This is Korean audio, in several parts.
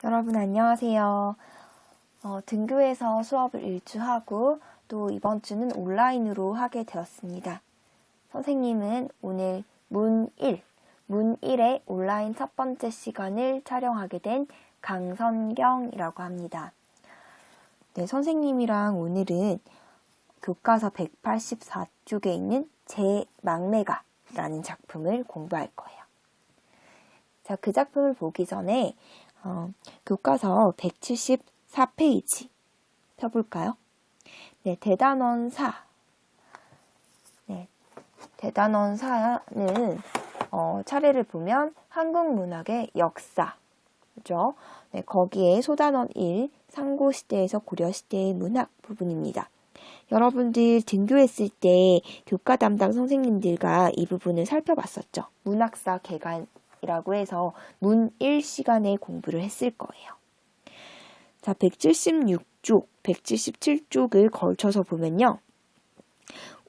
여러분 안녕하세요. 등교해서 수업을 일주하고 또 이번 주는 온라인으로 하게 되었습니다. 선생님은 오늘 문1의 온라인 첫 번째 시간을 촬영하게 된 강선경이라고 합니다. 네, 선생님이랑 오늘은 교과서 184쪽에 있는 제 막내가라는 작품을 공부할 거예요. 자, 그 작품을 보기 전에 교과서 174페이지 펴볼까요? 네, 대단원사. 네, 대단원사는 차례를 보면 한국문학의 역사, 그죠? 네, 거기에 소단원 1, 상고시대에서 고려시대의 문학 부분입니다. 여러분들 등교했을 때 교과 담당 선생님들과 이 부분을 살펴봤었죠. 문학사 개관이라고 해서 문1 시간에 공부를 했을 거예요. 자, 176쪽, 177쪽을 걸쳐서 보면요.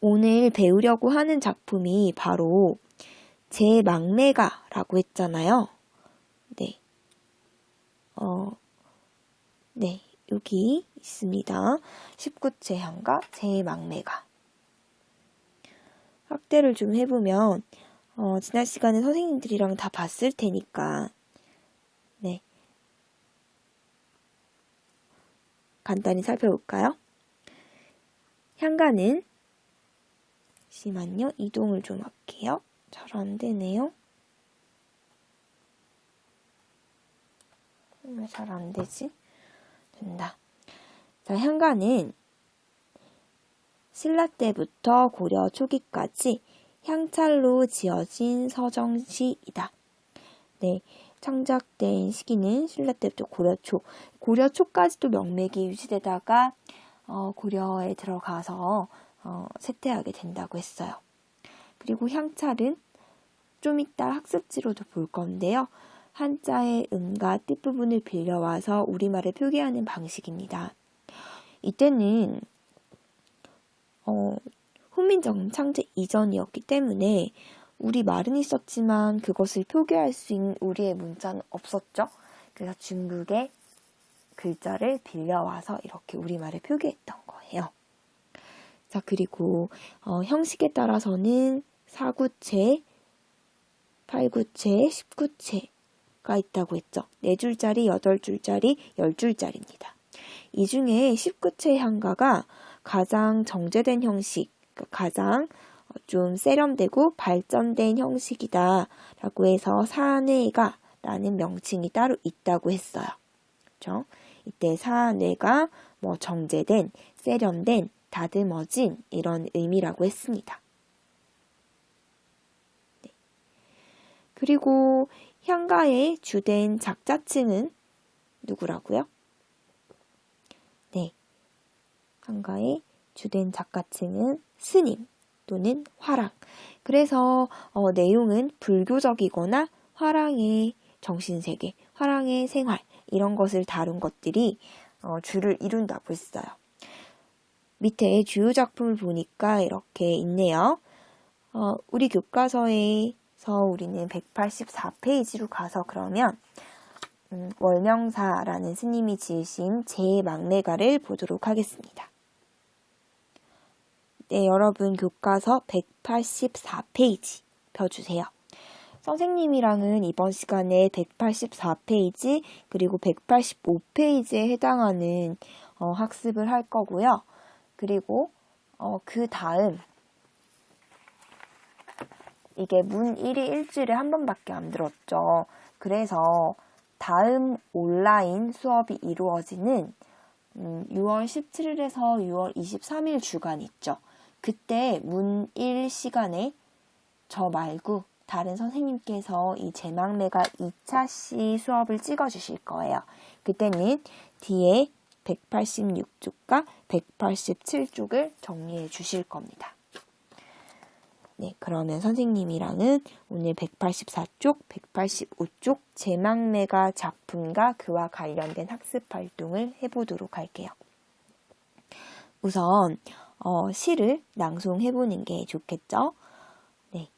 오늘 배우려고 하는 작품이 바로 제 막내가라고 했잖아요. 네. 네, 여기 있습니다. 19체 향가 제 막내가. 확대를 좀 해보면 지난 시간에 선생님들이랑 다 봤을 테니까 네, 간단히 살펴볼까요? 향가는 잠시만요. 이동을 좀 할게요. 잘 안 되네요. 왜 잘 안 되지? 된다. 자, 향가는 신라 때부터 고려 초기까지 향찰로 지어진 서정시이다. 네, 창작된 시기는 신라 때부터 고려 초까지도 명맥이 유지되다가 고려에 들어가서 쇠퇴하게 된다고 했어요. 그리고 향찰은 좀 이따 학습지로도 볼 건데요. 한자의 음과 뜻 부분을 빌려와서 우리말을 표기하는 방식입니다. 이때는 훈민정음 창제 이전이었기 때문에 우리말은 있었지만 그것을 표기할 수 있는 우리의 문자는 없었죠. 그래서 중국의 글자를 빌려와서 이렇게 우리말을 표기했던 거예요. 자, 그리고 형식에 따라서는 4구체, 8구체, 19체가 있다고 했죠. 4줄짜리, 8줄짜리, 10줄짜리입니다. 이 중에 19체 향가가 가장 정제된 형식, 가장 좀 세련되고 발전된 형식이다 라고 해서 사뇌가라는 명칭이 따로 있다고 했어요. 그렇죠? 이때 사뇌가 정제된, 세련된, 다듬어진 이런 의미라고 했습니다. 네. 그리고 향가의 주된 작자층은 누구라고요? 네, 향가의 주된 작가층은 스님 또는 화랑. 그래서 내용은 불교적이거나 화랑의 정신세계, 화랑의 생활 이런 것을 다룬 것들이 주를 이룬다고 했어요. 밑에 주요 작품을 보니까 이렇게 있네요. 우리 교과서에서 우리는 184페이지로 가서 그러면 월명사라는 스님이 지으신 제 막내가를 보도록 하겠습니다. 네, 여러분 교과서 184페이지 펴주세요. 선생님이랑은 이번 시간에 184페이지 그리고 185페이지에 해당하는 학습을 할 거고요. 그리고 그 다음 이게 문1이 일주일에 한 번밖에 안 들었죠. 그래서 다음 온라인 수업이 이루어지는 6월 17일에서 6월 23일 주간 있죠. 그때 문1 시간에 저 말고 다른 선생님께서 이 제 막내가 2차시 수업을 찍어주실 거예요. 그때는 뒤에 186쪽과 187쪽을 정리해 주실 겁니다. 네, 그러면 선생님이랑은 오늘 184쪽, 185쪽 제 막내가 작품과 그와 관련된 학습 활동을 해보도록 할게요. 우선 시를 낭송해보는 게 좋겠죠? 네,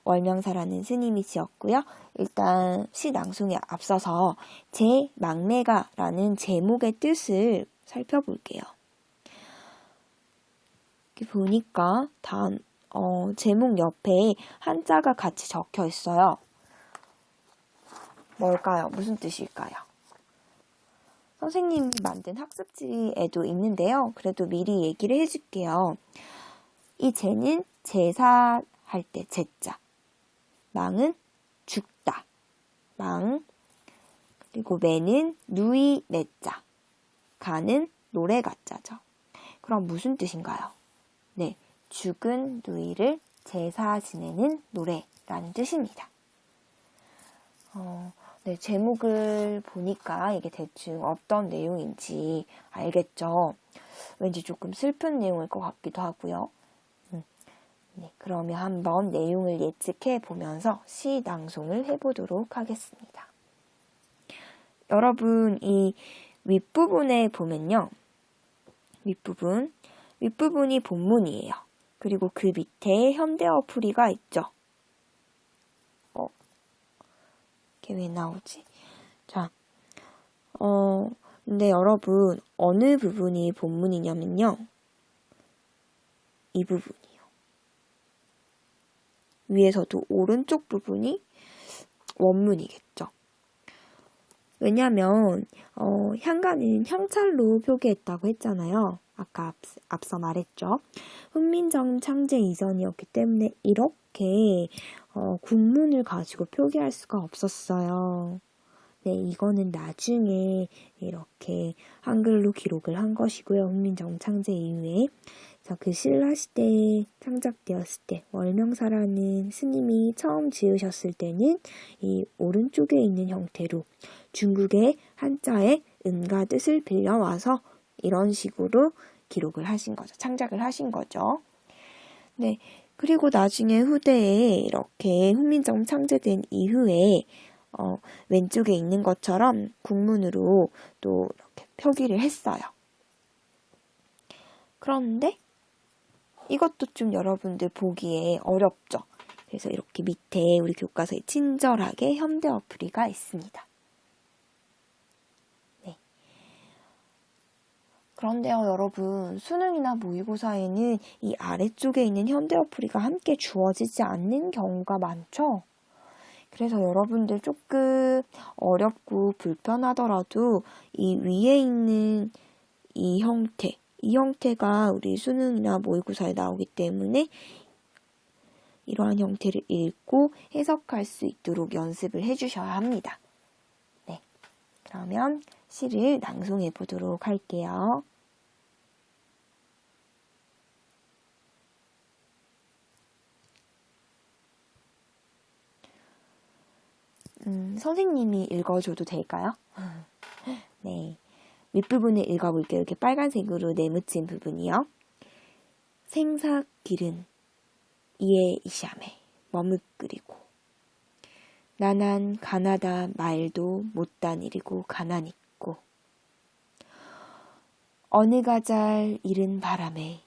월명사라는 스님이 지었고요. 일단 시 낭송에 앞서서 제 막내가라는 제목의 뜻을 살펴볼게요. 이렇게 보니까 다음 제목 옆에 한자가 같이 적혀 있어요. 뭘까요? 무슨 뜻일까요? 선생님이 만든 학습지에도 있는데요. 그래도 미리 얘기를 해줄게요. 이 제는 제사할 때 제자, 망은 죽다, 망, 그리고 매는 누이 매자, 가는 노래 가자죠. 그럼 무슨 뜻인가요? 네, 죽은 누이를 제사 지내는 노래라는 뜻입니다. 네, 제목을 보니까 이게 대충 어떤 내용인지 알겠죠? 왠지 조금 슬픈 내용일 것 같기도 하고요. 네, 그러면 한번 내용을 예측해 보면서 시 낭송을 해보도록 하겠습니다. 여러분, 이 윗부분에 보면요. 윗부분이 본문이에요. 그리고 그 밑에 현대어 풀이가 있죠. 이게 왜 나오지? 자, 근데 여러분, 어느 부분이 본문이냐면요. 이 부분이요. 위에서도 오른쪽 부분이 원문이겠죠. 왜냐면 향가는 향찰로 표기했다고 했잖아요. 아까 앞서 말했죠. 훈민정 창제 이전이었기 때문에 이렇게 군문을 가지고 표기할 수가 없었어요. 네, 이거는 나중에 이렇게 한글로 기록을 한 것이고요. 훈민정 창제 이후에. 자, 그 신라시대에 창작되었을 때 월명사라는 스님이 처음 지으셨을 때는 이 오른쪽에 있는 형태로 중국의 한자의 은과 뜻을 빌려와서 이런 식으로 기록을 하신 거죠. 창작을 하신 거죠. 네, 그리고 나중에 후대에 이렇게 훈민정 창제된 이후에 왼쪽에 있는 것처럼 국문으로 또 이렇게 표기를 했어요. 그런데 이것도 좀 여러분들 보기에 어렵죠. 그래서 이렇게 밑에 우리 교과서에 친절하게 현대 어플이가 있습니다. 네. 그런데요, 여러분, 수능이나 모의고사에는 이 아래쪽에 있는 현대 어플이가 함께 주어지지 않는 경우가 많죠. 그래서 여러분들 조금 어렵고 불편하더라도 이 위에 있는 이 형태가 우리 수능이나 모의고사에 나오기 때문에 이러한 형태를 읽고 해석할 수 있도록 연습을 해주셔야 합니다. 네, 그러면 시를 낭송해 보도록 할게요. 선생님이 읽어줘도 될까요? 네. 윗부분을 읽어볼게요. 이렇게 빨간색으로 내묻힌 부분이요. 생사 길은 이에 이샤메 머뭇거리고 나난 가나다 말도 못 다니리고 가난있고 어느 가잘 이른 바람에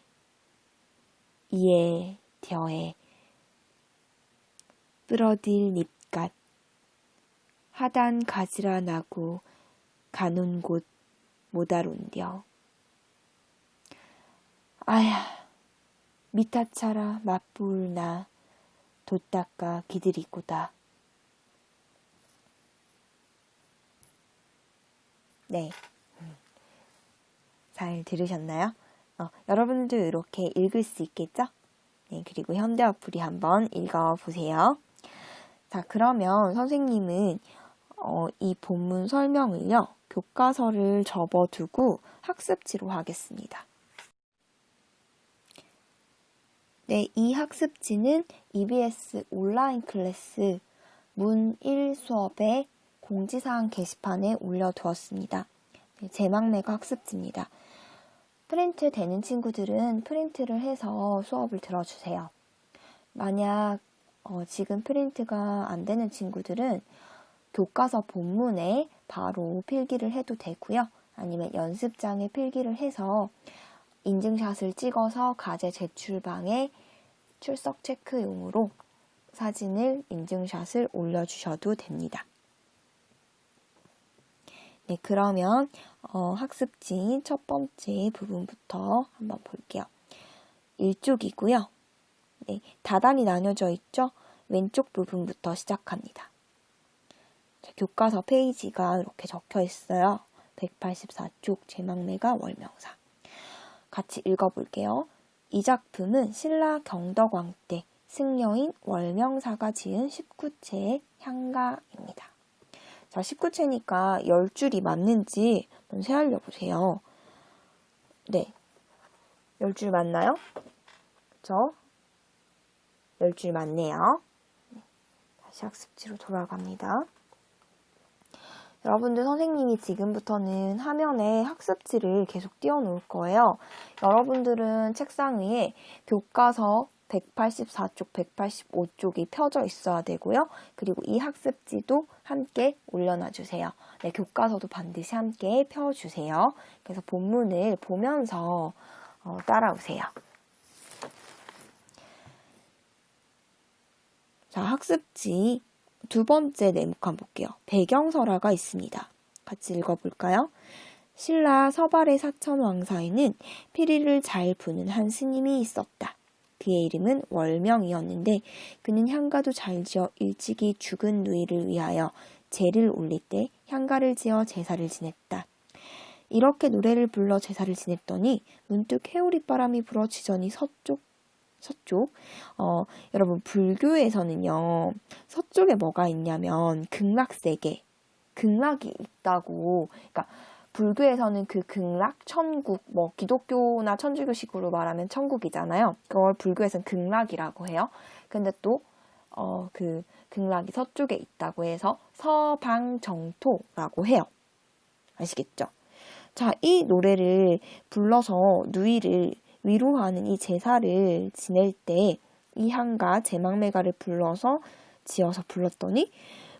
이에 더해 뿌러들 잎갓 하단 가지라 나고 가는 곳 못알온뎌 아야 미타차라 맞불나 돛닦아 기들이고다. 네, 잘 들으셨나요? 여러분도 이렇게 읽을 수 있겠죠? 네, 그리고 현대 어플이 한번 읽어보세요. 자, 그러면 선생님은 이 본문 설명을요, 교과서를 접어두고 학습지로 하겠습니다. 네, 이 학습지는 EBS 온라인 클래스 문 1 수업의 공지사항 게시판에 올려두었습니다. 네, 제 막내가 학습지입니다. 프린트 되는 친구들은 프린트를 해서 수업을 들어주세요. 만약 지금 프린트가 안 되는 친구들은 교과서 본문에 바로 필기를 해도 되고요. 아니면 연습장에 필기를 해서 인증샷을 찍어서 과제 제출방에 출석 체크용으로 사진을 인증샷을 올려주셔도 됩니다. 네, 그러면 학습지 첫 번째 부분부터 한번 볼게요. 1쪽이고요. 네, 다단이 나뉘어져 있죠? 왼쪽 부분부터 시작합니다. 자, 교과서 페이지가 이렇게 적혀 있어요. 184쪽 제망매가 월명사. 같이 읽어볼게요. 이 작품은 신라 경덕왕 때 승려인 월명사가 지은 19채의 향가입니다. 자, 19채니까 10줄이 맞는지 한번 세알려 보세요. 네, 10줄 맞나요? 그쵸? 10줄 맞네요. 다시 학습지로 돌아갑니다. 여러분들 선생님이 지금부터는 화면에 학습지를 계속 띄워놓을 거예요. 여러분들은 책상 위에 교과서 184쪽, 185쪽이 펴져 있어야 되고요. 그리고 이 학습지도 함께 올려놔주세요. 네, 교과서도 반드시 함께 펴주세요. 그래서 본문을 보면서 따라오세요. 자, 학습지 두 번째 네모칸 한번 볼게요. 배경설화가 있습니다. 같이 읽어볼까요? 신라 서발의 사천왕사에는 피리를 잘 부는 한 스님이 있었다. 그의 이름은 월명이었는데 그는 향가도 잘 지어 일찍이 죽은 누이를 위하여 제를 올릴 때 향가를 지어 제사를 지냈다. 이렇게 노래를 불러 제사를 지냈더니 문득 해오리바람이 불어 지전이 서쪽. 여러분 불교에서는요. 서쪽에 뭐가 있냐면 극락세계, 극락이 있다고. 그러니까 불교에서는 그 극락, 천국, 뭐 기독교나 천주교식으로 말하면 천국이잖아요. 그걸 불교에서는 극락이라고 해요. 근데 또 그 극락이 서쪽에 있다고 해서 서방정토라고 해요. 아시겠죠? 자, 이 노래를 불러서 누이를 위로하는 이 제사를 지낼 때 이 향가 제망매가를 지어서 불렀더니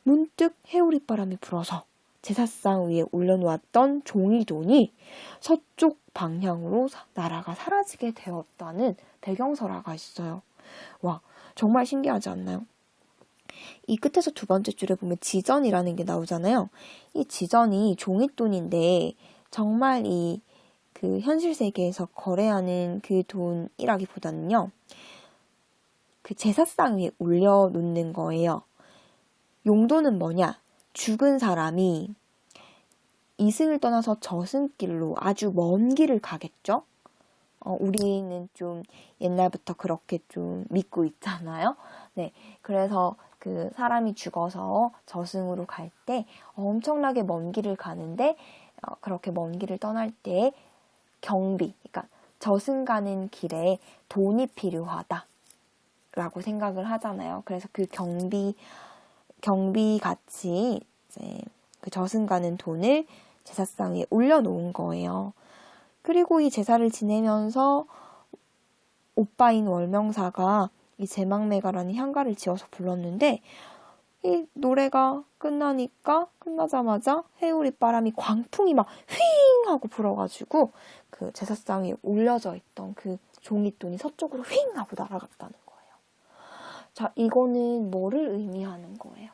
문득 해오리바람이 불어서 제사상 위에 올려놓았던 종이돈이 서쪽 방향으로 날아가 사라지게 되었다는 배경설화가 있어요. 와, 정말 신기하지 않나요? 이 끝에서 두 번째 줄에 보면 지전이라는 게 나오잖아요. 이 지전이 종이돈인데 정말 그 현실 세계에서 거래하는 그 돈이라기보다는요. 그 제사상 위에 올려놓는 거예요. 용도는 뭐냐? 죽은 사람이 이승을 떠나서 저승길로 아주 먼 길을 가겠죠? 우리는 좀 옛날부터 그렇게 좀 믿고 있잖아요. 네, 그래서 그 사람이 죽어서 저승으로 갈 때 엄청나게 먼 길을 가는데 그렇게 먼 길을 떠날 때 경비, 그러니까 저승 가는 길에 돈이 필요하다라고 생각을 하잖아요. 그래서 그 경비 같이 이제 그 저승 가는 돈을 제사상 위에 올려놓은 거예요. 그리고 이 제사를 지내면서 오빠인 월명사가 이 제망매가라는 향가를 지어서 불렀는데 이 노래가 끝나자마자 해오리바람이 광풍이 막 휘잉 하고 불어가지고 그 제사상 위에 올려져 있던 그 종잇돈이 서쪽으로 휘잉 하고 날아갔다는 거예요. 자, 이거는 뭐를 의미하는 거예요?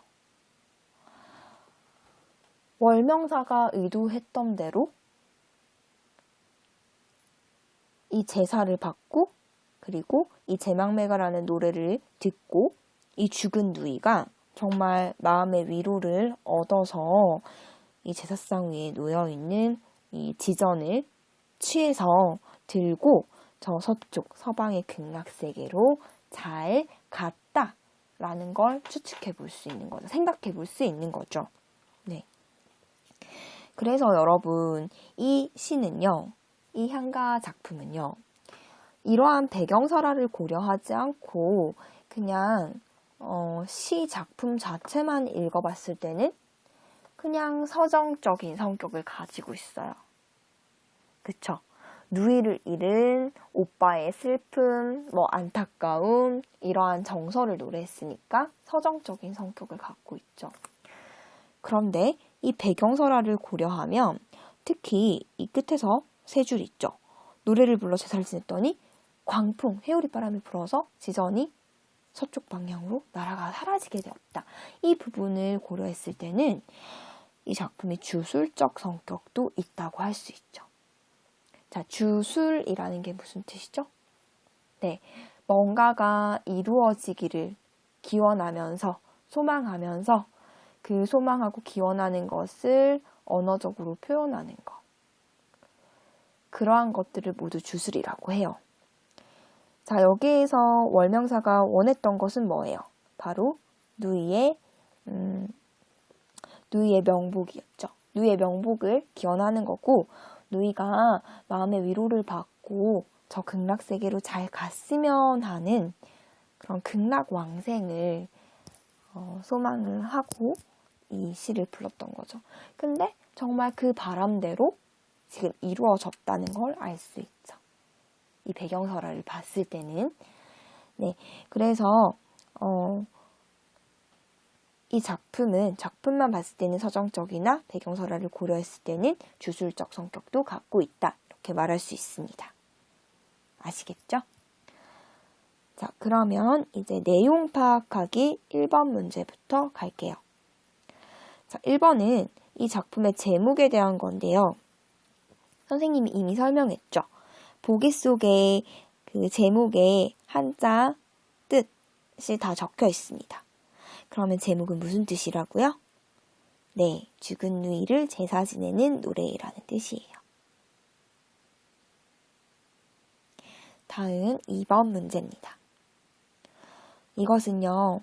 월명사가 의도했던 대로 이 제사를 받고 그리고 이 제망매가라는 노래를 듣고 이 죽은 누이가 정말 마음의 위로를 얻어서 이 제사상 위에 놓여있는 이 지전을 취해서 들고 저 서쪽 서방의 극락세계로 잘 갔다라는 걸 추측해 볼 수 있는 거죠. 생각해 볼 수 있는 거죠. 네. 그래서 여러분 이 시는요. 이 향가 작품은요. 이러한 배경설화를 고려하지 않고 그냥 시 작품 자체만 읽어봤을 때는 그냥 서정적인 성격을 가지고 있어요. 그쵸? 누이를 잃은 오빠의 슬픔, 안타까움 이러한 정서를 노래했으니까 서정적인 성격을 갖고 있죠. 그런데 이 배경설화를 고려하면 특히 이 끝에서 세 줄 있죠. 노래를 불러 제사를 지냈더니 광풍, 해오리바람이 불어서 지전이 서쪽 방향으로 나라가 사라지게 되었다. 이 부분을 고려했을 때는 이 작품이 주술적 성격도 있다고 할 수 있죠. 자, 주술이라는 게 무슨 뜻이죠? 네, 뭔가가 이루어지기를 기원하면서, 소망하면서 그 소망하고 기원하는 것을 언어적으로 표현하는 것. 그러한 것들을 모두 주술이라고 해요. 자, 여기에서 월명사가 원했던 것은 뭐예요? 바로 누이의 명복이었죠. 누이의 명복을 기원하는 거고, 누이가 마음의 위로를 받고 저 극락세계로 잘 갔으면 하는 그런 극락왕생을 소망을 하고 이 시를 불렀던 거죠. 근데 정말 그 바람대로 지금 이루어졌다는 걸 알 수 있죠. 이 배경설화를 봤을 때는. 네, 그래서 이 작품만 봤을 때는 서정적이나 배경설화를 고려했을 때는 주술적 성격도 갖고 있다. 이렇게 말할 수 있습니다. 아시겠죠? 자, 그러면 이제 내용 파악하기 1번 문제부터 갈게요. 자, 1번은 이 작품의 제목에 대한 건데요. 선생님이 이미 설명했죠. 보기 속에 그 제목에 한자 뜻이 다 적혀 있습니다. 그러면 제목은 무슨 뜻이라고요? 네, 죽은 누이를 제사 지내는 노래라는 뜻이에요. 다음 2번 문제입니다. 이것은요,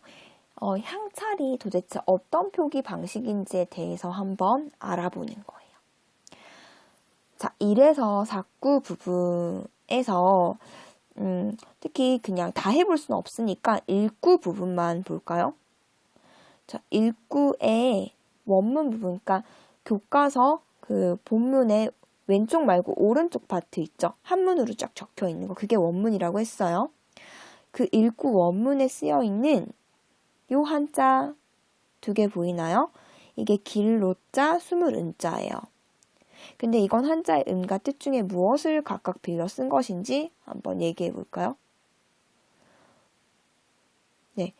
향찰이 도대체 어떤 표기 방식인지에 대해서 한번 알아보는 거예요. 자, 1에서 4구 부분에서 특히 그냥 다 해볼 수는 없으니까 1구 부분만 볼까요? 자, 1구의 원문 부분, 그러니까 교과서 그 본문의 왼쪽 말고 오른쪽 파트 있죠? 한문으로 쫙 적혀 있는 거, 그게 원문이라고 했어요. 그 1구 원문에 쓰여 있는 요 한자 2개 보이나요? 이게 길로자, 수물은자예요. 근데 이건 한자의 음과 뜻 중에 무엇을 각각 빌려 쓴 것인지 한번 얘기해 볼까요? 네,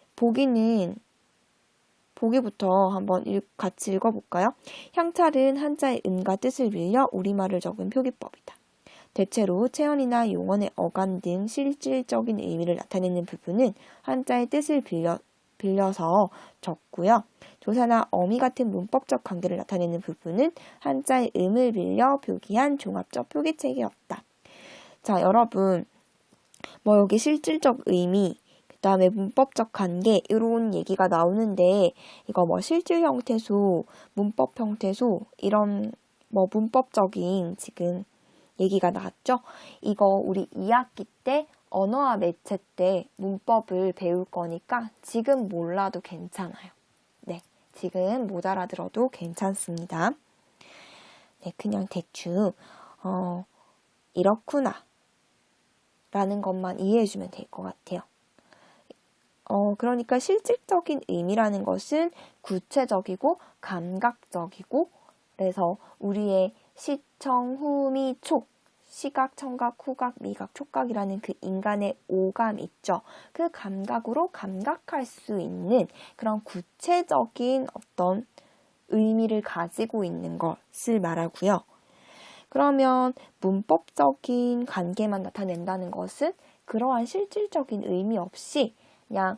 보기부터 한번 같이 읽어볼까요? 향찰은 한자의 음과 뜻을 빌려 우리말을 적은 표기법이다. 대체로 체언이나 용언의 어간 등 실질적인 의미를 나타내는 부분은 한자의 뜻을 빌려서 적고요. 조사나 어미 같은 문법적 관계를 나타내는 부분은 한자의 음을 빌려 표기한 종합적 표기체계였다. 자, 여러분, 여기 실질적 의미, 그 다음에 문법적 관계, 이런 얘기가 나오는데, 이거 실질 형태소, 문법 형태소, 이런 문법적인 지금 얘기가 나왔죠? 이거 우리 2학기 때 언어와 매체 때 문법을 배울 거니까 지금 몰라도 괜찮아요. 네, 지금 못 알아들어도 괜찮습니다. 네, 그냥 대충 이렇구나 라는 것만 이해해주면 될 것 같아요. 그러니까 실질적인 의미라는 것은 구체적이고 감각적이고, 그래서 우리의 시청, 후미, 촉, 시각, 청각, 후각, 미각, 촉각이라는 그 인간의 오감 있죠. 그 감각으로 감각할 수 있는 그런 구체적인 어떤 의미를 가지고 있는 것을 말하고요. 그러면 문법적인 관계만 나타낸다는 것은 그러한 실질적인 의미 없이 그냥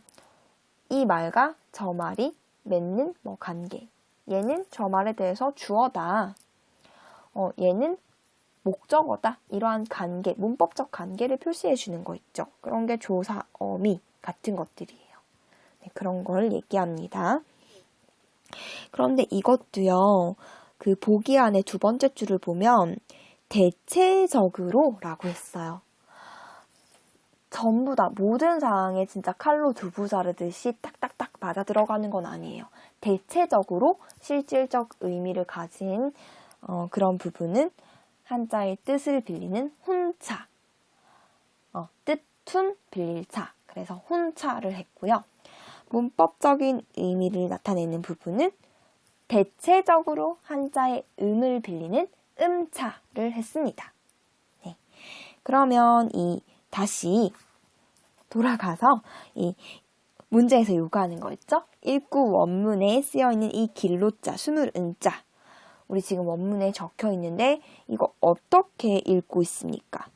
이 말과 저 말이 맺는 관계. 얘는 저 말에 대해서 주어다. 얘는 목적어다. 이러한 관계, 문법적 관계를 표시해 주는 거 있죠. 그런 게 조사, 어미 같은 것들이에요. 네, 그런 걸 얘기합니다. 그런데 이것도요. 그 보기 안에 두 번째 줄을 보면 대체적으로 라고 했어요. 전부 다 모든 상황에 진짜 칼로 두부 자르듯이 딱딱딱 맞아 들어가는 건 아니에요. 대체적으로 실질적 의미를 가진 그런 부분은 한자의 뜻을 빌리는 훈차, 뜻훈 빌릴 차, 그래서 훈차를 했고요. 문법적인 의미를 나타내는 부분은 대체적으로 한자의 음을 빌리는 음차를 했습니다. 네. 그러면 다시 돌아가서 이 문제에서 요구하는 거 있죠? 읽구 원문에 쓰여있는 이 길로자, 숨을 은자. 우리 지금 원문에 적혀 있는데 이거 어떻게 읽고 있습니까?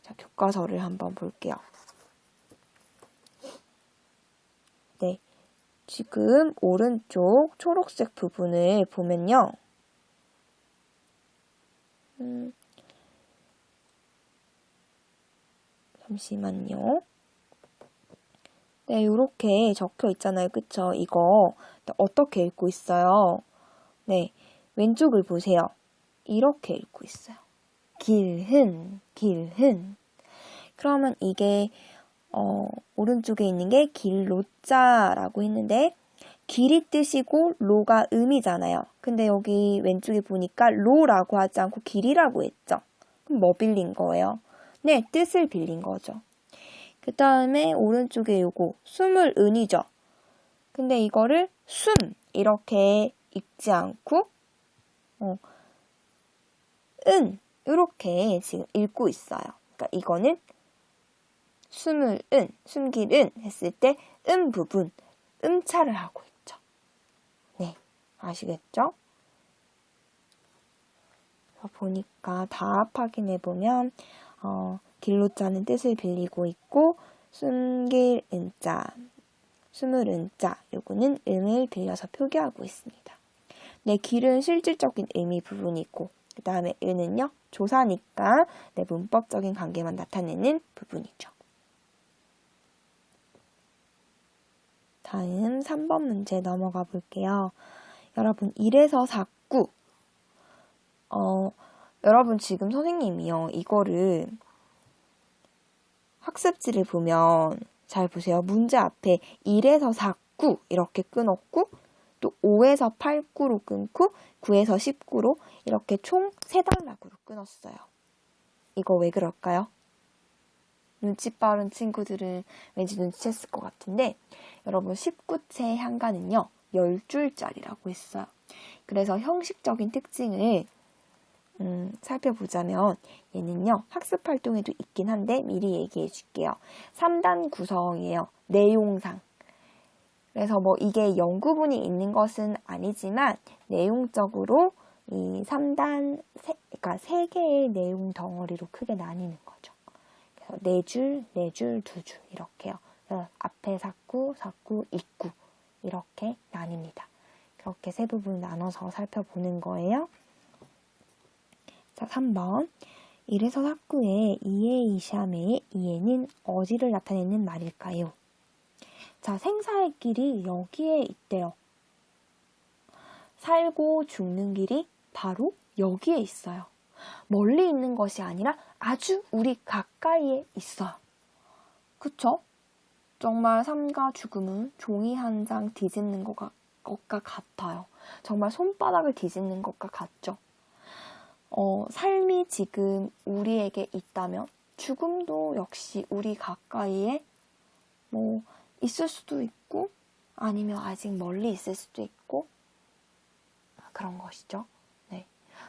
자, 교과서를 한번 볼게요. 네, 지금 오른쪽 초록색 부분을 보면요. 잠시만요. 네, 이렇게 적혀 있잖아요. 그쵸? 이거 어떻게 읽고 있어요? 네, 왼쪽을 보세요. 이렇게 읽고 있어요. 길흔, 길흔. 그러면 이게 오른쪽에 있는 게 길로자라고 했는데 길이 뜻이고 로가 음이잖아요. 근데 여기 왼쪽에 보니까 로라고 하지 않고 길이라고 했죠. 그럼 뭐 빌린 거예요? 네, 뜻을 빌린 거죠. 그 다음에 오른쪽에 요거 숨을 은이죠. 근데 이거를 숨 이렇게 읽지 않고 은 이렇게 지금 읽고 있어요. 그러니까 이거는 숨을 은, 숨길 은 했을 때 부분, 음차를 하고 있죠. 네, 아시겠죠? 보니까 답 확인해보면 길로자는 뜻을 빌리고 있고 숨길 은자, 숨을 은자 요거는 음을 빌려서 표기하고 있습니다. 네, 길은 실질적인 의미 부분이고 그 다음에 은은요 조사니까 네, 문법적인 관계만 나타내는 부분이죠. 다음 3번 문제 넘어가 볼게요. 여러분 1에서 4구 여러분 지금 선생님이요 이거를 학습지를 보면 잘 보세요. 문제 앞에 1에서 4구 이렇게 끊었고 또 5에서 8구로 끊고 9에서 10구로 이렇게 총 3단락으로 끊었어요. 이거 왜 그럴까요? 눈치 빠른 친구들은 왠지 눈치챘을 것 같은데 여러분 19채 향가는요 10줄짜리라고 했어요. 그래서 형식적인 특징을 살펴보자면 얘는요 학습 활동에도 있긴 한데 미리 얘기해 줄게요. 3단 구성이에요. 내용상. 그래서 뭐 이게 영구분이 있는 것은 아니지만 내용적으로 이 3단, 그러니까 3개의 내용 덩어리로 크게 나뉘는 거죠. 그래서 4줄, 4줄, 2줄 이렇게요. 그래서 앞에 4구, 4구, 2구 이렇게 나뉩니다. 그렇게 세 부분 나눠서 살펴보는 거예요. 자, 3번. 1에서 4구의 이에 이샤메의 이에는 어디를 나타내는 말일까요? 자, 생사의 길이 여기에 있대요. 살고 죽는 길이 바로 여기에 있어요. 멀리 있는 것이 아니라 아주 우리 가까이에 있어요. 그쵸? 정말 삶과 죽음은 종이 한 장 뒤집는 것과 같아요. 정말 손바닥을 뒤집는 것과 같죠? 삶이 지금 우리에게 있다면 죽음도 역시 우리 가까이에 뭐 있을 수도 있고 아니면 아직 멀리 있을 수도 있고 그런 것이죠. 네.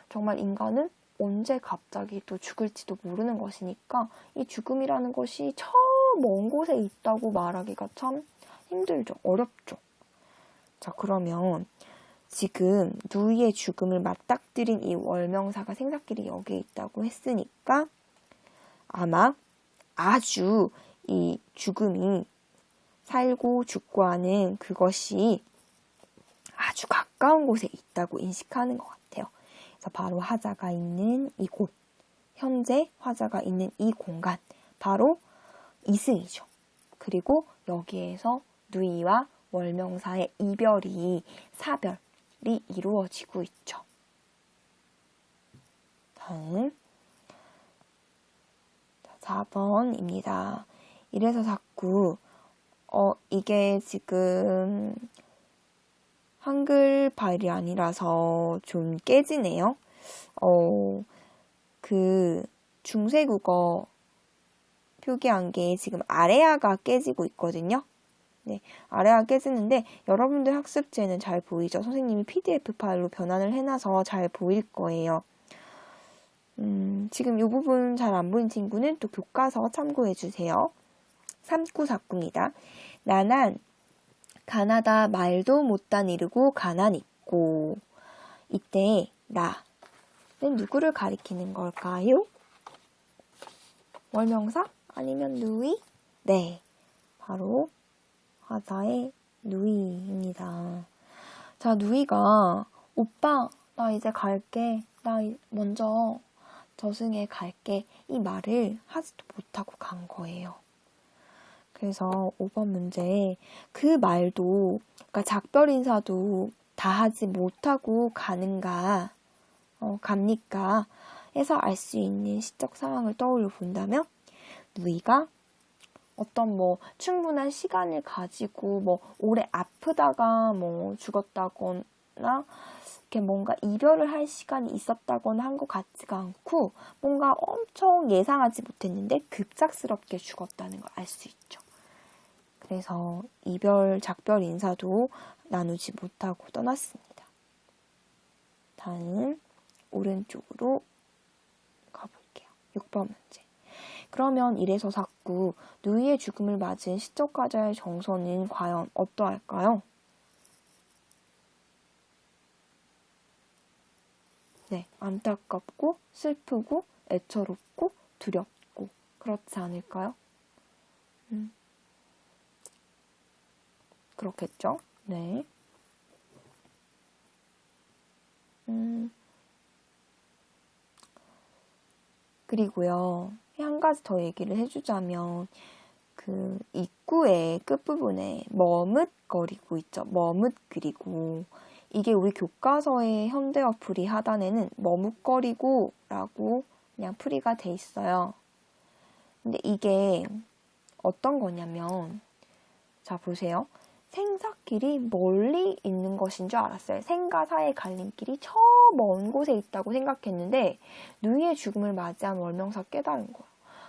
정말 인간은 언제 갑자기 또 죽을지도 모르는 것이니까 이 죽음이라는 것이 저 먼 곳에 있다고 말하기가 참 힘들죠. 어렵죠. 자, 그러면 지금 누이의 죽음을 맞닥뜨린 이 월명사가 생사길이 여기에 있다고 했으니까 아마 아주 이 죽음이 살고 죽고 하는 그것이 아주 가까운 곳에 있다고 인식하는 것 같아요. 그래서 바로 화자가 있는 이곳, 현재 화자가 있는 이 공간, 바로 이승이죠. 그리고 여기에서 누이와 월명사의 이별이, 사별이 이루어지고 있죠. 다음 4번입니다. 1에서 4구 이게 지금 한글 파일이 아니라서 좀 깨지네요. 그 중세국어 표기한 게 지금 아래아가 깨지고 있거든요. 네, 아래아 깨지는데 여러분들 학습지에는 잘 보이죠? 선생님이 PDF 파일로 변환을 해놔서 잘 보일 거예요. 지금 이 부분 잘 안 보인 친구는 또 교과서 참고해 주세요. 3구 4구입니다. 나난 가나다 말도 못다 이르고 가난있고. 이때 라는 누구를 가리키는 걸까요? 월명사? 아니면 누이? 네, 바로 화자의 누이입니다. 자, 누이가 오빠 나 이제 갈게. 나 먼저 저승에 갈게. 이 말을 하지도 못하고 간 거예요. 그래서 5번 문제에 그 말도, 그러니까 작별 인사도 다 하지 못하고 가는가, 갑니까? 해서 알 수 있는 시적 상황을 떠올려 본다면, 누이가 어떤 충분한 시간을 가지고 오래 아프다가 죽었다거나, 이렇게 뭔가 이별을 할 시간이 있었다거나 한 것 같지가 않고, 뭔가 엄청 예상하지 못했는데 급작스럽게 죽었다는 걸 알 수 있죠. 그래서 작별 인사도 나누지 못하고 떠났습니다. 다음 오른쪽으로 가볼게요. 6번 문제. 그러면 이래서 자꾸 누이의 죽음을 맞은 시적가자의 정서는 과연 어떠할까요? 네, 안타깝고 슬프고 애처롭고 두렵고 그렇지 않을까요? 그렇겠죠? 네. 그리고요, 한 가지 더 얘기를 해주자면, 그 입구의 끝부분에 머뭇거리고 있죠. 머뭇그리고. 이게 우리 교과서의 현대어 풀이 하단에는 머뭇거리고 라고 그냥 풀이가 돼 있어요. 근데 이게 어떤 거냐면, 자, 보세요. 생사길이 멀리 있는 것인 줄 알았어요. 생과 사의 갈림길이 저 먼 곳에 있다고 생각했는데 누이의 죽음을 맞이한 월명사 깨달은 거야.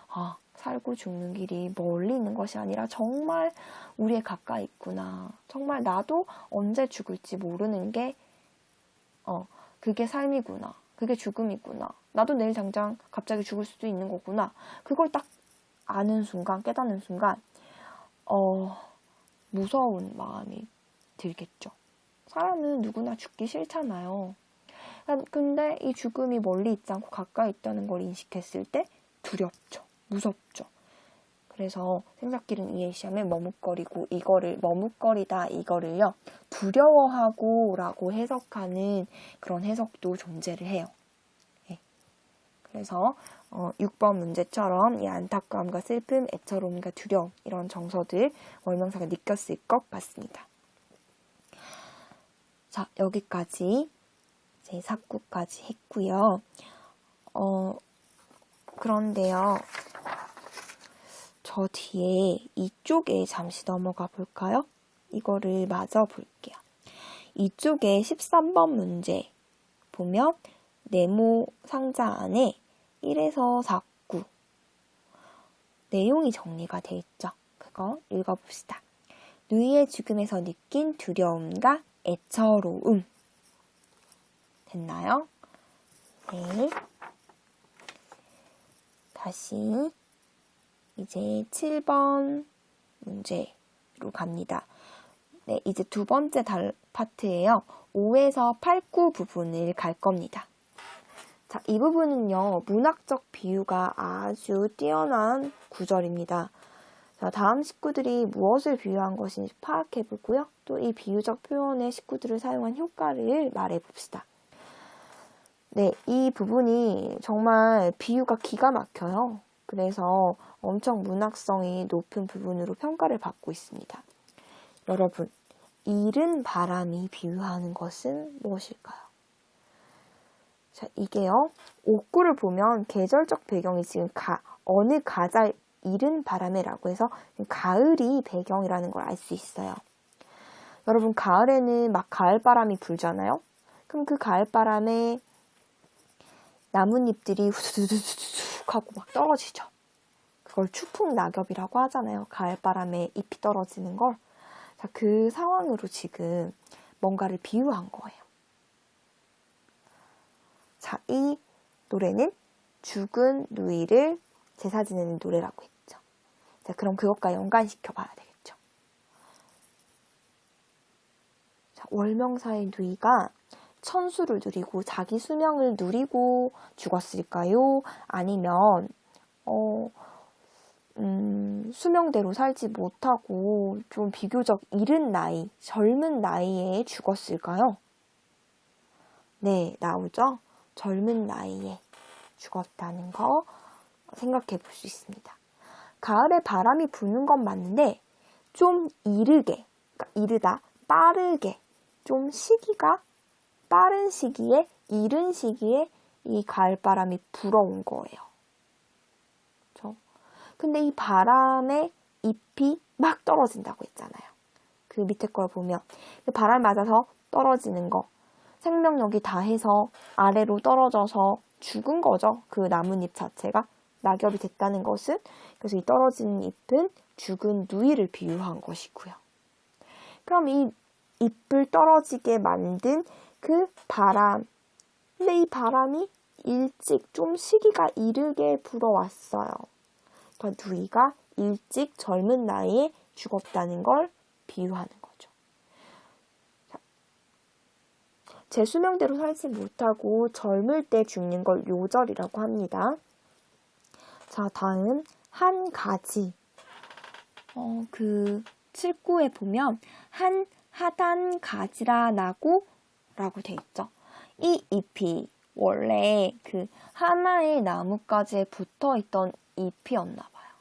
아, 살고 죽는 길이 멀리 있는 것이 아니라 정말 우리에 가까이 있구나. 정말 나도 언제 죽을지 모르는 게 그게 삶이구나. 그게 죽음이구나. 나도 내일 당장 갑자기 죽을 수도 있는 거구나. 그걸 딱 아는 순간, 깨닫는 순간 무서운 마음이 들겠죠. 사람은 누구나 죽기 싫잖아요. 근데 이 죽음이 멀리 있지 않고 가까이 있다는 걸 인식했을 때 두렵죠. 무섭죠. 그래서 생사길은 이의 시험에 머뭇거리고 머뭇거리다 이거를요 두려워하고 라고 해석하는 그런 해석도 존재를 해요. 네. 그래서 6번 문제처럼 이 안타까움과 슬픔, 애처로움과 두려움 이런 정서들 월명사가 느꼈을 것 같습니다. 자, 여기까지 제 4구까지 했고요. 그런데요. 저 뒤에 이쪽에 잠시 넘어가 볼까요? 이거를 마저 볼게요. 이쪽에 13번 문제 보면 네모 상자 안에 1에서 4구 내용이 정리가 돼 있죠. 그거 읽어봅시다. 누이의 죽음에서 느낀 두려움과 애처로움. 됐나요? 네. 다시 이제 7번 문제로 갑니다. 네, 이제 두 번째 파트예요. 5에서 8, 9 부분을 갈 겁니다. 자, 이 부분은요, 문학적 비유가 아주 뛰어난 구절입니다. 자, 다음 식구들이 무엇을 비유한 것인지 파악해 보고요. 또 이 비유적 표현의 식구들을 사용한 효과를 말해 봅시다. 네, 이 부분이 정말 비유가 기가 막혀요. 그래서 엄청 문학성이 높은 부분으로 평가를 받고 있습니다. 여러분, 이른 바람이 비유하는 것은 무엇일까요? 자, 이게요. 옥구를 보면 계절적 배경이 지금 어느 가자 이른 바람에라고 해서 가을이 배경이라는 걸 알 수 있어요. 여러분, 가을에는 막 가을바람이 불잖아요. 그럼 그 가을바람에 나뭇잎들이 후두두두둑 하고 막 떨어지죠. 그걸 추풍낙엽이라고 하잖아요. 가을바람에 잎이 떨어지는 걸. 자, 그 상황으로 지금 뭔가를 비유한 거예요. 자, 이 노래는 죽은 누이를 제사 지내는 노래라고 했죠. 자, 그럼 그것과 연관시켜 봐야 되겠죠. 월명사의 누이가 천수를 누리고 자기 수명을 누리고 죽었을까요? 아니면 수명대로 살지 못하고 좀 비교적 이른 나이, 젊은 나이에 죽었을까요? 네, 나오죠? 젊은 나이에 죽었다는 거 생각해 볼 수 있습니다. 가을에 바람이 부는 건 맞는데 좀 이르게, 그러니까 이르다, 빠르게, 좀 시기가 빠른 시기에, 이른 시기에 이 가을바람이 불어온 거예요. 그렇죠? 근데 이 바람에 잎이 막 떨어진다고 했잖아요. 그 밑에 걸 보면 그 바람 맞아서 떨어지는 거, 생명력이 다해서 아래로 떨어져서 죽은 거죠. 그 나뭇잎 자체가 낙엽이 됐다는 것은, 그래서 이 떨어지는 잎은 죽은 누이를 비유한 것이고요. 그럼 이 잎을 떨어지게 만든 그 바람, 근데 이 바람이 일찍 좀 시기가 이르게 불어왔어요. 그러니까 누이가 일찍 젊은 나이에 죽었다는 걸 비유하는 거죠. 제 수명대로 살지 못하고 젊을 때 죽는 걸 요절이라고 합니다. 자, 다음 한 가지. 그 7구에 보면 한 하단 가지라 나고 라고 돼 있죠. 이 잎이 원래 그 하나의 나뭇가지에 붙어 있던 잎이었나 봐요.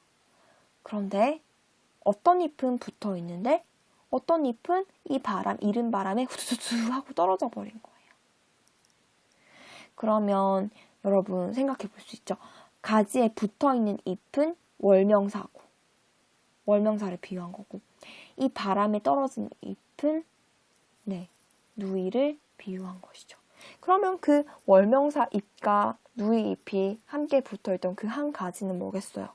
그런데 어떤 잎은 붙어 있는데 어떤 잎은 이 바람, 이른 바람에 후두두두 하고 떨어져 버린 거예요. 그러면 여러분 생각해 볼 수 있죠. 가지에 붙어 있는 잎은 월명사고, 월명사를 비유한 거고, 이 바람에 떨어진 잎은 누이를 비유한 것이죠. 그러면 그 월명사 잎과 누이 잎이 함께 붙어 있던 그 한 가지는 뭐겠어요?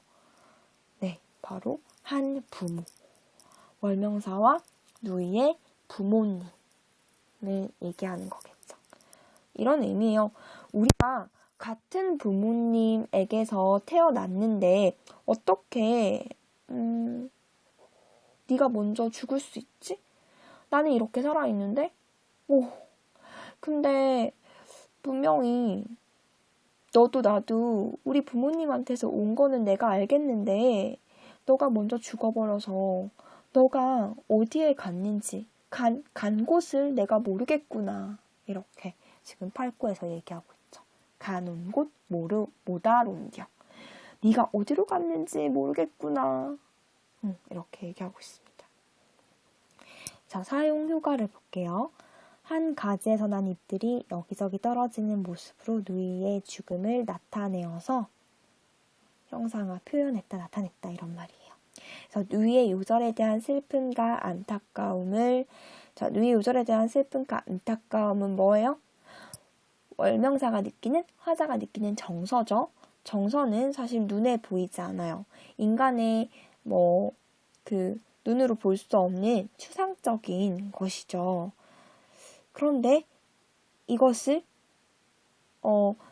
네, 바로 한 부모. 월명사와 누이의 부모님을 얘기하는 거겠죠. 이런 의미예요. 우리가 같은 부모님에게서 태어났는데 어떻게 네가 먼저 죽을 수 있지? 나는 이렇게 살아있는데? 근데 분명히 너도 나도 우리 부모님한테서 온 거는 내가 알겠는데 너가 먼저 죽어버려서 너가 어디에 갔는지 간 곳을 내가 모르겠구나. 이렇게 지금 8구에서 얘기하고 있죠. 가는 곳 못 알온겨. 네가 어디로 갔는지 모르겠구나. 이렇게 얘기하고 있습니다. 자, 사용 효과를 볼게요. 한 가지에서 난 잎들이 여기저기 떨어지는 모습으로 누이의 죽음을 나타내어서 형상화, 표현했다, 나타냈다 이런 말이에요. 그래서 누이의 요절에 대한 슬픔과 안타까움을, 자, 누이의 요절에 대한 슬픔과 안타까움은 뭐예요? 월명사가 느끼는, 화자가 느끼는 정서죠. 정서는 사실 눈에 보이지 않아요. 인간의 눈으로 볼 수 없는 추상적인 것이죠. 그런데 이것을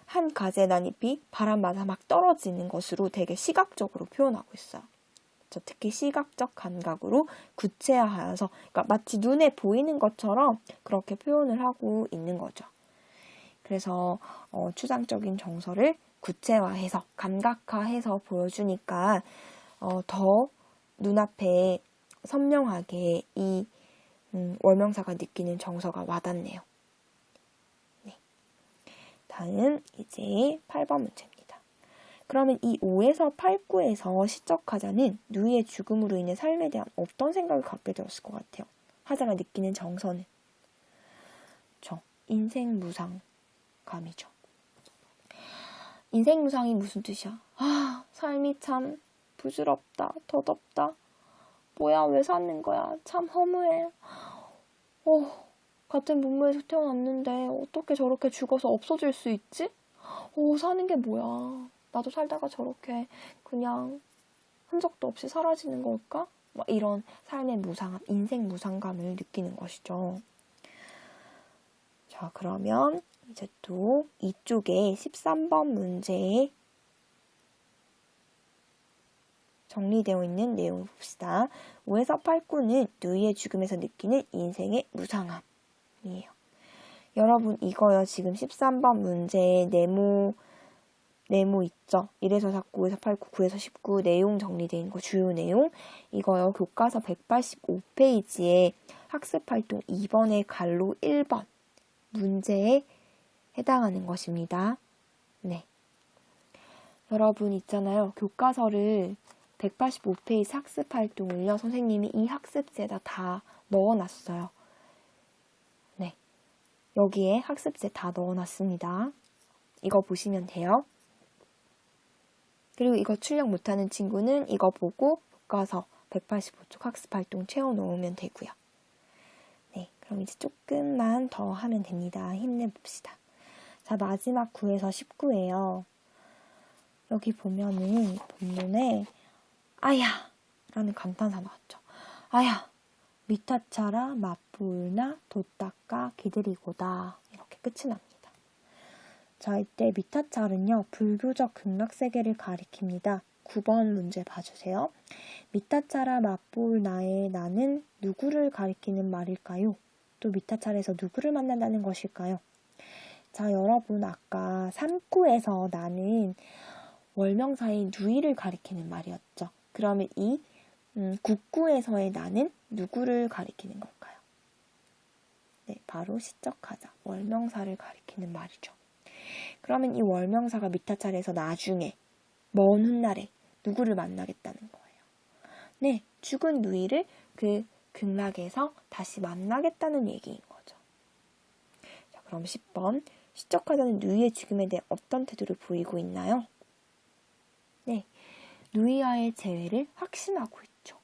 한 가지의 난잎이 바람 맞아 막 떨어지는 것으로 되게 시각적으로 표현하고 있어요. 특히 시각적 감각으로 구체화하여서, 그러니까 마치 눈에 보이는 것처럼 그렇게 표현을 하고 있는 거죠. 그래서 추상적인 정서를 구체화해서 감각화해서 보여주니까 더 눈앞에 선명하게 이 월명사가 느끼는 정서가 와닿네요. 네. 다음 이제 8번 문제입니다. 그러면 이 5에서 8구에서 시적 화자는 누이의 죽음으로 인해 삶에 대한 어떤 생각을 갖게 되었을 것 같아요? 화자가 느끼는 정서는 인생 무상감이죠. 인생 무상이 무슨 뜻이야? 삶이 참 부질없다, 덧없다. 뭐야, 왜 사는 거야? 참 허무해. 같은 문무에서 태어났는데 어떻게 저렇게 죽어서 없어질 수 있지? 사는 게 뭐야? 나도 살다가 저렇게 그냥 흔적도 없이 사라지는 걸까? 막 이런 삶의 무상함, 인생 무상감을 느끼는 것이죠. 자, 그러면 이제 또 이쪽에 13번 문제에 정리되어 있는 내용을 봅시다. 5에서 8구는 누이의 죽음에서 느끼는 인생의 무상함. 이에요. 여러분 이거요. 지금 13번 문제에 네모 있죠? 1에서 4, 9에서 8, 9, 9에서 19 내용 정리되어 있는 거 주요 내용 이거요. 교과서 185페이지에 학습활동 2번의 갈로 1번 문제에 해당하는 것입니다. 네. 여러분 있잖아요. 교과서를 185페이지 학습활동을요. 선생님이 이 학습지에다 다 넣어놨어요. 네. 여기에 학습지 다 넣어놨습니다. 이거 보시면 돼요. 그리고 이거 출력 못하는 친구는 이거 보고 교과서 185쪽 학습활동 채워놓으면 되고요. 네, 그럼 이제 조금만 더 하면 됩니다. 힘내봅시다. 자, 마지막 9에서 19예요. 여기 보면은 본문에 아야! 라는 감탄사 나왔죠. 아야! 미타차라 맞불나 돛닦아 기들이고다. 이렇게 끝이 납니다. 자, 이때 미타찰은요, 불교적 극락세계를 가리킵니다. 9번 문제 봐주세요. 미타차라 맞볼 나의 나는 누구를 가리키는 말일까요? 또 미타찰에서 누구를 만난다는 것일까요? 자, 여러분 아까 3구에서 나는 월명사인 누이를 가리키는 말이었죠. 그러면 이 9구에서의 나는 누구를 가리키는 걸까요? 네, 바로 시적하자. 월명사를 가리키는 말이죠. 그러면 이 월명사가 미타찰에서 나중에 먼 훗날에 누구를 만나겠다는 거예요. 네, 죽은 누이를 그 극락에서 다시 만나겠다는 얘기인 거죠. 자, 그럼 10번. 시적하자는 누이의 죽음에 대해 어떤 태도를 보이고 있나요? 네, 누이와의 재회를 확신하고 있죠.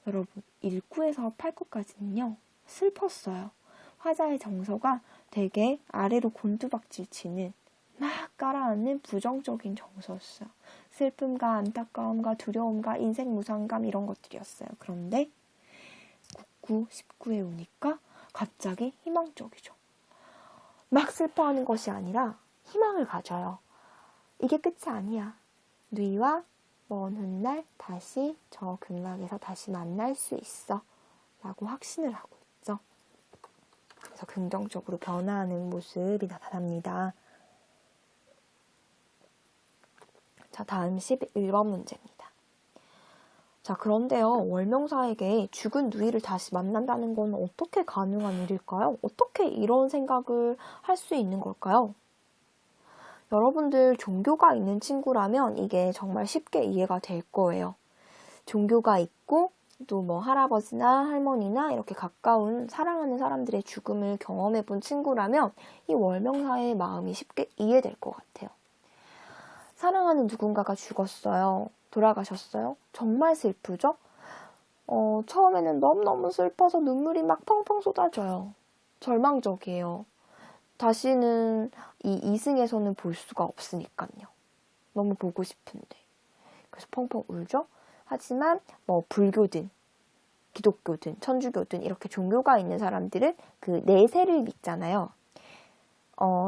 여러분, 1구에서 8구까지는요. 슬펐어요. 화자의 정서가 되게 아래로 곤두박질 치는 막 깔아앉는 부정적인 정서였어요. 슬픔과 안타까움과 두려움과 인생 무상감 이런 것들이었어요. 그런데 9, 19에 오니까 갑자기 희망적이죠. 막 슬퍼하는 것이 아니라 희망을 가져요. 이게 끝이 아니야. 누이와 먼 훗날 다시 저 극락에서 다시 만날 수 있어. 라고 확신을 하고 있죠. 그래서 긍정적으로 변화하는 모습이 나타납니다. 자, 다음 11번 문제입니다. 자, 그런데요, 월명사에게 죽은 누이를 다시 만난다는 건 어떻게 가능한 일일까요? 어떻게 이런 생각을 할 수 있는 걸까요? 여러분들 종교가 있는 친구라면 이게 정말 쉽게 이해가 될 거예요. 종교가 있고 또 뭐 할아버지나 할머니나 이렇게 가까운 사랑하는 사람들의 죽음을 경험해 본 친구라면 이 월명사의 마음이 쉽게 이해될 것 같아요. 사랑하는 누군가가 죽었어요. 돌아가셨어요. 정말 슬프죠? 처음에는 너무너무 슬퍼서 눈물이 막 펑펑 쏟아져요. 절망적이에요. 다시는 이 이승에서는 볼 수가 없으니까요. 너무 보고 싶은데. 그래서 펑펑 울죠? 하지만 뭐 불교든 기독교든 천주교든 이렇게 종교가 있는 사람들은 그 내세를 믿잖아요.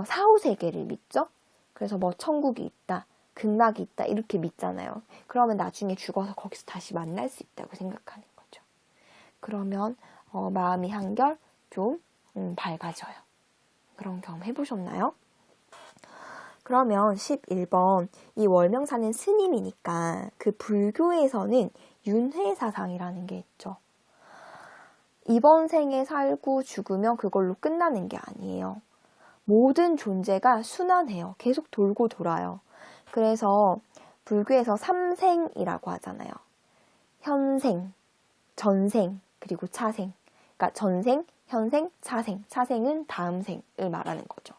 사후세계를 믿죠? 그래서 뭐 천국이 있다, 극락이 있다 이렇게 믿잖아요. 그러면 나중에 죽어서 거기서 다시 만날 수 있다고 생각하는 거죠. 그러면 마음이 한결 좀 밝아져요. 그런 경험 해보셨나요? 그러면 11번 이 월명사는 스님이니까 그 불교에서는 윤회사상이라는 게 있죠. 이번 생에 살고 죽으면 그걸로 끝나는 게 아니에요. 모든 존재가 순환해요. 계속 돌고 돌아요. 그래서 불교에서 삼생이라고 하잖아요. 현생, 전생, 그리고 차생. 그러니까 전생, 현생, 차생. 차생은 다음 생을 말하는 거죠.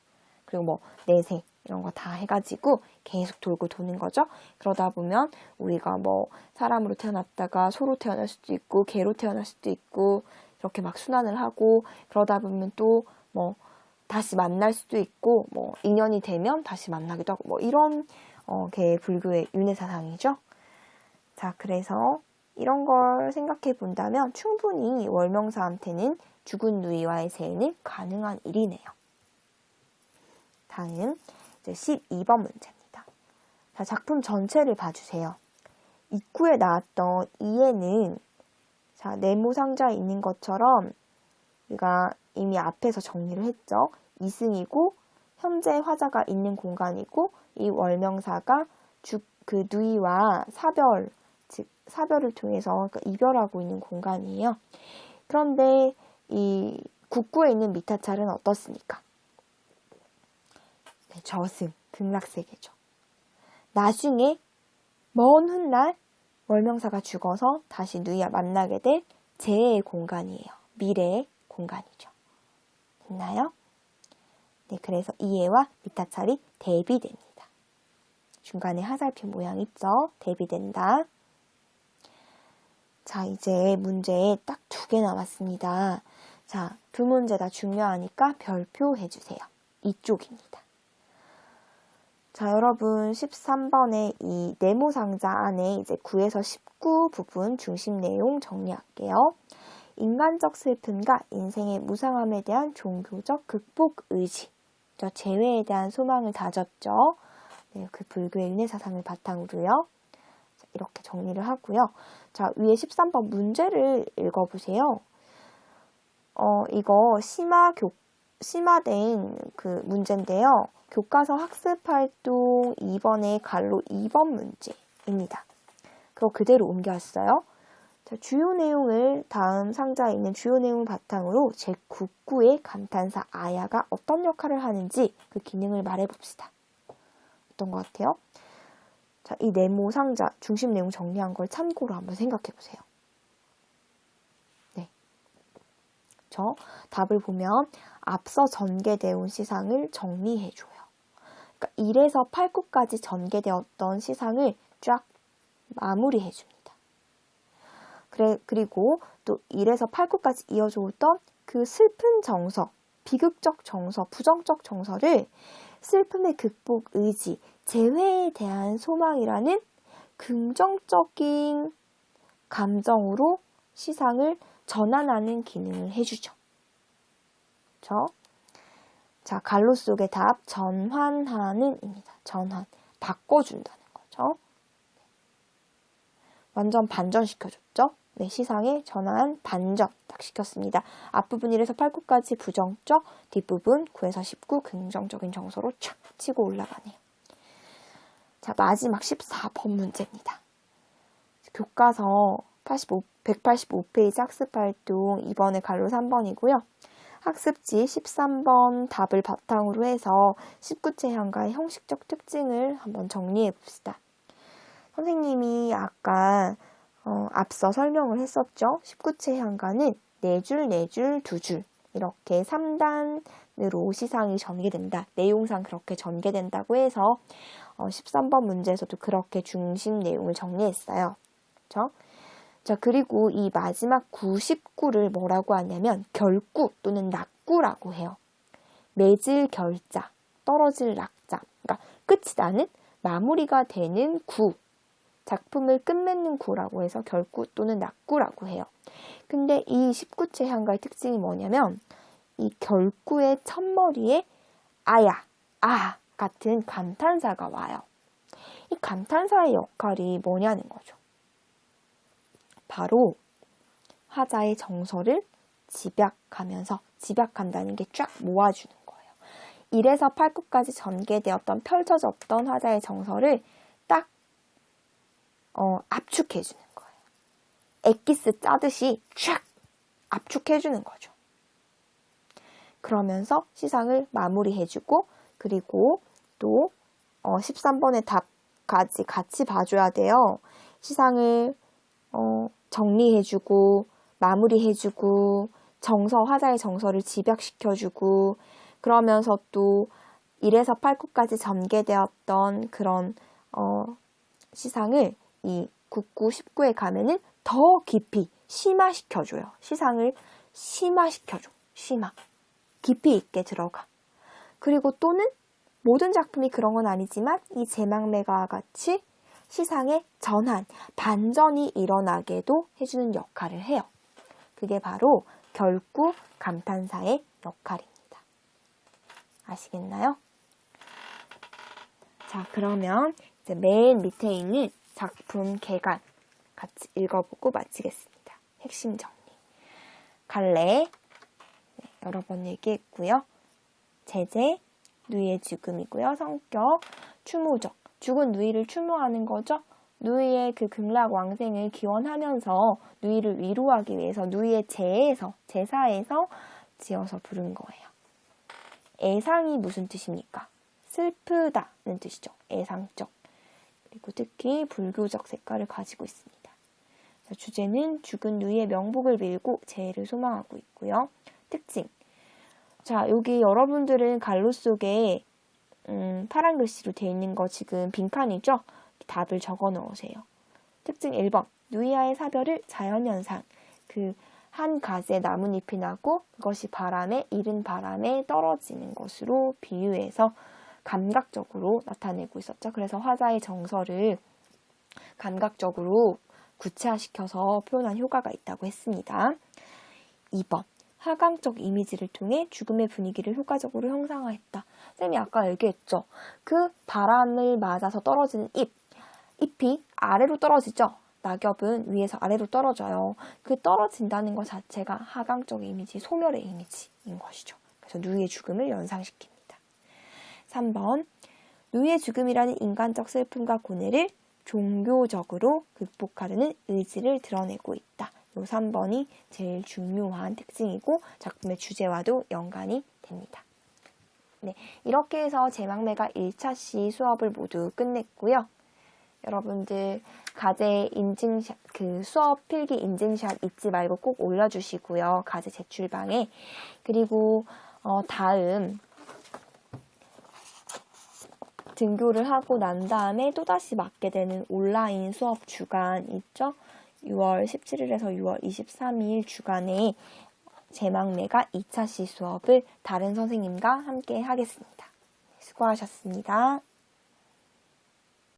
그리고 뭐 내생 이런 거 다 해가지고 계속 돌고 도는 거죠. 그러다 보면 우리가 뭐 사람으로 태어났다가 소로 태어날 수도 있고 개로 태어날 수도 있고 이렇게 막 순환을 하고 그러다 보면 또 뭐 다시 만날 수도 있고 뭐 인연이 되면 다시 만나기도 하고 뭐 이런 게 불교의 윤회사상이죠. 자, 그래서 이런 걸 생각해 본다면 충분히 월명사한테는 죽은 누이와의 재회는 가능한 일이네요. 다음 이제 12번 문제입니다. 자, 작품 전체를 봐주세요. 입구에 나왔던 이에는 자, 네모 상자에 있는 것처럼 우리가 이미 앞에서 정리를 했죠. 이승이고 현재 화자가 있는 공간이고 이 월명사가 그 누이와 사별, 즉 사별을 통해서 그러니까 이별하고 있는 공간이에요. 그런데 이 국구에 있는 미타찰은 어떻습니까? 네, 저승, 극락세계죠. 나중에 먼 훗날 월명사가 죽어서 다시 누이와 만나게 될 재해의 공간이에요. 미래의 공간이죠. 됐나요? 네, 그래서 이해와 미타찰이 대비됩니다. 중간에 하살표 모양 있죠? 대비된다. 자, 이제 문제 딱 2개 남았습니다. 자, 2문제 다 중요하니까 별표 해주세요. 이쪽입니다. 자, 여러분 13번의 이 네모 상자 안에 이제 9에서 19 부분 중심 내용 정리할게요. 인간적 슬픔과 인생의 무상함에 대한 종교적 극복 의지. 저 재회에 대한 소망을 다졌죠. 네, 그 불교의 윤회 사상을 바탕으로요. 자, 이렇게 정리를 하고요. 자, 위에 13번 문제를 읽어보세요. 이거 심화된 그 문제인데요. 교과서 학습활동 2번의 갈로 2번 문제입니다. 그거 그대로 옮겨왔어요. 자, 주요 내용을 다음 상자에 있는 주요 내용을 바탕으로 제9구의 감탄사 아야가 어떤 역할을 하는지 그 기능을 말해봅시다. 어떤 것 같아요? 자, 이 네모 상자 중심 내용 정리한 걸 참고로 한번 생각해보세요. 네. 저 답을 보면 앞서 전개되어 온 시상을 정리해줘요. 그러니까 1에서 8구까지 전개되었던 시상을 쫙 마무리해줍니다. 그리고 또 1에서 8구까지 이어져 오던 그 슬픈 정서, 비극적 정서, 부정적 정서를 슬픔의 극복 의지, 재회에 대한 소망이라는 긍정적인 감정으로 시상을 전환하는 기능을 해주죠. 그렇죠? 자, 갈로 속의 답 전환하는입니다. 전환, 바꿔준다는 거죠. 완전 반전시켜줬죠? 네, 시상의 전환, 반전 딱 시켰습니다. 앞부분 1에서 8구까지 부정적, 뒷부분 9에서 19 긍정적인 정서로 촥 치고 올라가네요. 자, 마지막 14번 문제입니다. 교과서 185페이지 학습활동 2번의 갈로 3번이고요. 학습지 13번 답을 바탕으로 해서 19체 향가의 형식적 특징을 한번 정리해 봅시다. 선생님이 아까 앞서 설명을 했었죠. 19체 향가는 4줄, 4줄, 2줄 이렇게 3단으로 시상이 전개된다. 내용상 그렇게 전개된다고 해서 13번 문제에서도 그렇게 중심 내용을 정리했어요. 그렇죠? 자, 그리고 이 마지막 99를 뭐라고 하냐면 결구 또는 낙구라고 해요. 맺을 결자, 떨어질 낙자. 그러니까 끝이 나는 마무리가 되는 구. 작품을 끝맺는 구라고 해서 결구 또는 낙구라고 해요. 근데 이 19체 향가의 특징이 뭐냐면 이 결구의 첫머리에 아야, 아 같은 감탄사가 와요. 이 감탄사의 역할이 뭐냐는 거죠. 바로 화자의 정서를 집약하면서 집약한다는 게 쫙 모아주는 거예요. 1에서 8구까지 전개되었던 펼쳐졌던 화자의 정서를 딱 압축해주는 거예요. 엑기스 짜듯이 쫙 압축해주는 거죠. 그러면서 시상을 마무리해주고 그리고 또 13번의 답까지 같이 봐줘야 돼요. 시상을 정리해주고 마무리해주고 화자의 정서를 집약시켜주고 그러면서 또 1에서 8구까지 전개되었던 그런 시상을 이 9구, 19에 가면은 더 깊이 심화시켜줘요. 시상을 심화시켜줘. 심화. 깊이 있게 들어가. 그리고 또는 모든 작품이 그런 건 아니지만 이 제망매가 같이 시상의 전환, 반전이 일어나게도 해주는 역할을 해요. 그게 바로 결구 감탄사의 역할입니다. 아시겠나요? 자, 그러면 이제 맨 밑에 있는 작품 개간 같이 읽어보고 마치겠습니다. 핵심 정리. 갈래, 여러 번 얘기했고요. 제재, 누이의 죽음이고요. 성격, 추모적. 죽은 누이를 추모하는 거죠. 누이의 그 극락 왕생을 기원하면서 누이를 위로하기 위해서 누이의 제사에서 지어서 부른 거예요. 애상이 무슨 뜻입니까? 슬프다는 뜻이죠. 애상적. 그리고 특히 불교적 색깔을 가지고 있습니다. 주제는 죽은 누이의 명복을 빌고 재해를 소망하고 있고요. 특징. 자, 여기 여러분들은 갈로 속에 파란 글씨로 되어 있는 거 지금 빈칸이죠? 답을 적어 넣으세요. 특징 1번. 누이와의 사별을 자연현상. 그 한 가지의 나뭇잎이 나고 그것이 이른 바람에 떨어지는 것으로 비유해서 감각적으로 나타내고 있었죠. 그래서 화자의 정서를 감각적으로 구체화시켜서 표현한 효과가 있다고 했습니다. 2번. 하강적 이미지를 통해 죽음의 분위기를 효과적으로 형상화했다. 쌤이 아까 얘기했죠. 그 바람을 맞아서 떨어지는 잎이 아래로 떨어지죠. 낙엽은 위에서 아래로 떨어져요. 그 떨어진다는 것 자체가 하강적 이미지, 소멸의 이미지인 것이죠. 그래서 누이의 죽음을 연상시킵니다. 3번. 누이의 죽음이라는 인간적 슬픔과 고뇌를 종교적으로 극복하려는 의지를 드러내고 있다. 요 3번이 제일 중요한 특징이고 작품의 주제와도 연관이 됩니다. 네, 이렇게 해서 제망매가 1차시 수업을 모두 끝냈고요. 여러분들 과제 인증샷, 수업 필기 인증샷 잊지 말고 꼭 올려주시고요. 과제 제출방에. 그리고 다음 등교를 하고 난 다음에 또다시 맞게 되는 온라인 수업 주간 있죠? 6월 17일에서 6월 23일 주간에 제망매가 2차시 수업을 다른 선생님과 함께 하겠습니다. 수고하셨습니다.